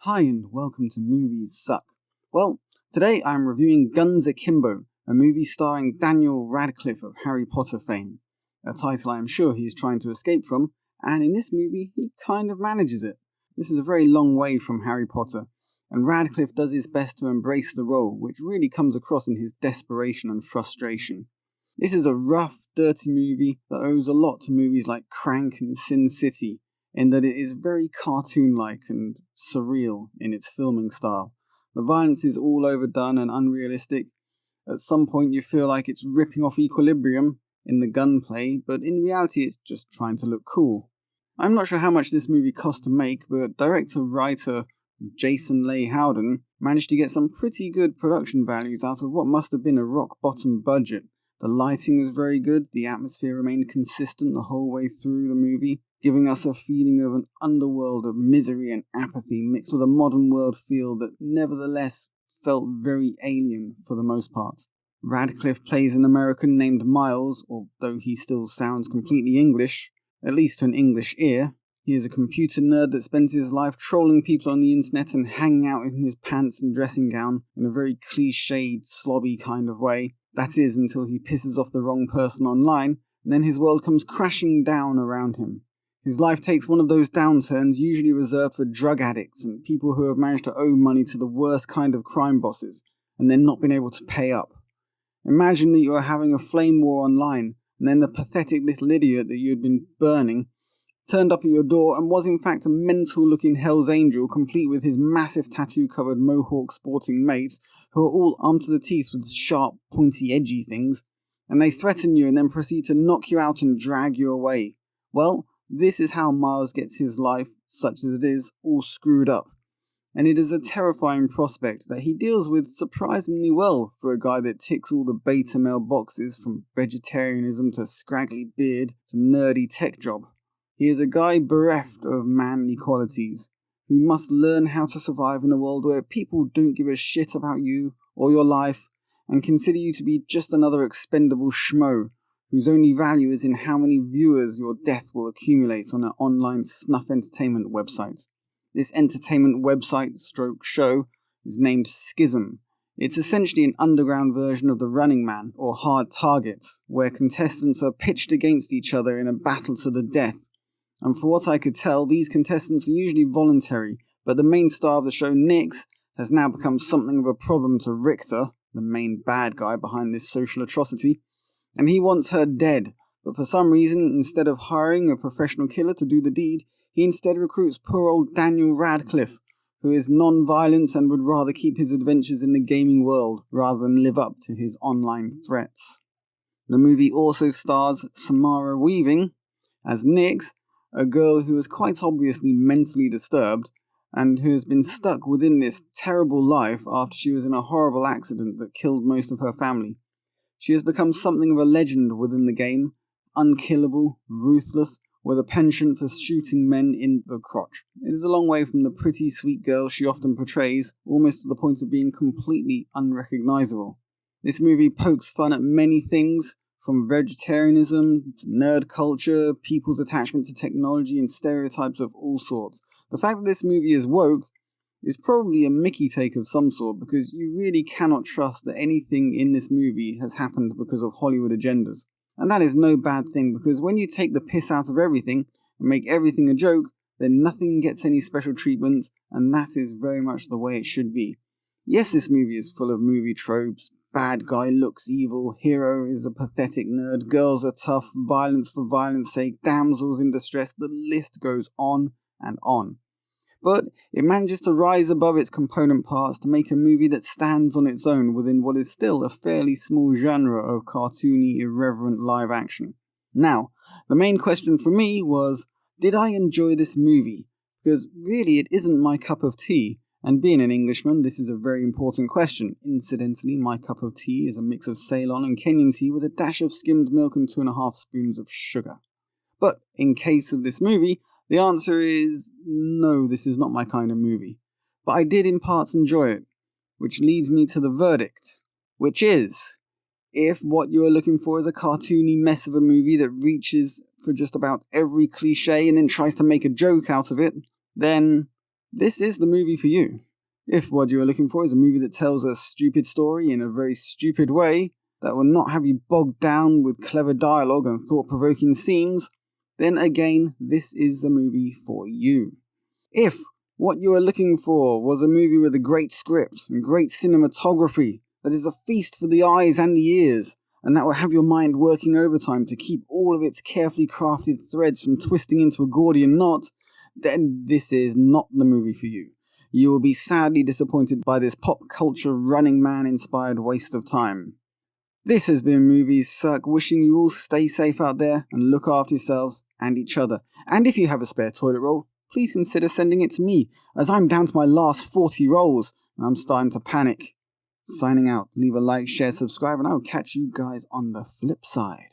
Hi and welcome to Movies Suck. Well, today I'm reviewing Guns Akimbo, a movie starring Daniel Radcliffe of Harry Potter fame, a title I am sure he is trying to escape from, and in this movie he kind of manages it. This is a very long way from Harry Potter, and Radcliffe does his best to embrace the role, which really comes across in his desperation and frustration. This is a rough, dirty movie that owes a lot to movies like Crank and Sin City, in that it is very cartoon-like and surreal in its filming style. The violence is all overdone and unrealistic. At some point you feel like it's ripping off Equilibrium in the gunplay, but in reality it's just trying to look cool. I'm not sure how much this movie cost to make, but director-writer Jason Leigh Howden managed to get some pretty good production values out of what must have been a rock-bottom budget. The lighting was very good, the atmosphere remained consistent the whole way through the movie, giving us a feeling of an underworld of misery and apathy mixed with a modern world feel that nevertheless felt very alien for the most part. Radcliffe plays an American named Miles, although he still sounds completely English, at least to an English ear. He is a computer nerd that spends his life trolling people on the internet and hanging out in his pants and dressing gown in a very cliched, slobby kind of way. That is, until he pisses off the wrong person online, and then his world comes crashing down around him. His life takes one of those downturns usually reserved for drug addicts and people who have managed to owe money to the worst kind of crime bosses, and then not been able to pay up. Imagine that you are having a flame war online, and then the pathetic little idiot that you had been burning turned up at your door and was in fact a mental-looking Hell's Angel, complete with his massive tattoo-covered mohawk-sporting mates, who are all armed to the teeth with sharp, pointy, edgy things, and they threaten you and then proceed to knock you out and drag you away. Well, this is how Miles gets his life, such as it is, all screwed up. And it is a terrifying prospect that he deals with surprisingly well for a guy that ticks all the beta male boxes, from vegetarianism to scraggly beard to nerdy tech job. He is a guy bereft of manly qualities, who must learn how to survive in a world where people don't give a shit about you or your life and consider you to be just another expendable schmo whose only value is in how many viewers your death will accumulate on an online snuff entertainment website. This entertainment website stroke show is named Schism. It's essentially an underground version of The Running Man or Hard Target, where contestants are pitched against each other in a battle to the death. And for what I could tell, these contestants are usually voluntary, but the main star of the show, Nix, has now become something of a problem to Richter, the main bad guy behind this social atrocity, and he wants her dead, but for some reason, instead of hiring a professional killer to do the deed, he instead recruits poor old Daniel Radcliffe, who is non-violent and would rather keep his adventures in the gaming world rather than live up to his online threats. The movie also stars Samara Weaving as Nix, a girl who is quite obviously mentally disturbed and who has been stuck within this terrible life after she was in a horrible accident that killed most of her family. She has become something of a legend within the game, unkillable, ruthless, with a penchant for shooting men in the crotch. It is a long way from the pretty, sweet girl she often portrays, almost to the point of being completely unrecognizable. This movie pokes fun at many things, from vegetarianism to nerd culture, people's attachment to technology, and stereotypes of all sorts. The fact that this movie is woke is probably a Mickey take of some sort, because you really cannot trust that anything in this movie has happened because of Hollywood agendas. And that is no bad thing, because when you take the piss out of everything and make everything a joke, then nothing gets any special treatment, and that is very much the way it should be. Yes, this movie is full of movie tropes. Bad guy looks evil, hero is a pathetic nerd, girls are tough, violence for violence sake, damsels in distress, the list goes on and on. But it manages to rise above its component parts to make a movie that stands on its own within what is still a fairly small genre of cartoony, irreverent live action. Now, the main question for me was, did I enjoy this movie? Because really it isn't my cup of tea. And being an Englishman, this is a very important question. Incidentally, my cup of tea is a mix of Ceylon and Kenyan tea with a dash of skimmed milk and 2.5 spoons of sugar. But in case of this movie, the answer is no, this is not my kind of movie. But I did in parts enjoy it, which leads me to the verdict, which is, if what you are looking for is a cartoony mess of a movie that reaches for just about every cliche and then tries to make a joke out of it, then this is the movie for you. If what you are looking for is a movie that tells a stupid story in a very stupid way, that will not have you bogged down with clever dialogue and thought-provoking scenes, then again, this is the movie for you. If what you are looking for was a movie with a great script and great cinematography that is a feast for the eyes and the ears, and that will have your mind working overtime to keep all of its carefully crafted threads from twisting into a Gordian knot, then this is not the movie for you. You will be sadly disappointed by this pop culture Running Man inspired waste of time. This has been Movies Suck, wishing you all stay safe out there and look after yourselves and each other. And if you have a spare toilet roll, please consider sending it to me, as I'm down to my last 40 rolls and I'm starting to panic. Signing out, leave a like, share, subscribe, and I'll catch you guys on the flip side.